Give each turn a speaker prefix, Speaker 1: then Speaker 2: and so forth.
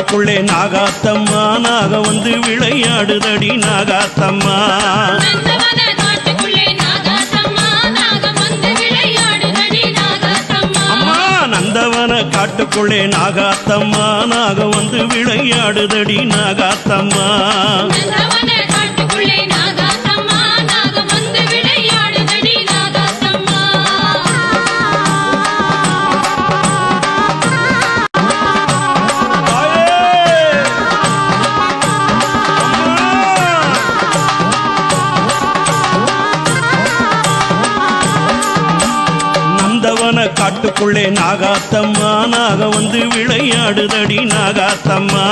Speaker 1: காட்டுக்குள்ளே நாகாத்தம்மா நாக வந்து விளையாடுதடி நாகாத்தம்மா அம்மா நந்தவன காட்டுக்குள்ளே நாகாத்தம்மா நாக வந்து விளையாடுதடி நாகாத்தம்மா காட்டுக்குள்ளே நாகாத்தம்மா நாக வந்து விளையாடுதடி நாகாத்தம்மா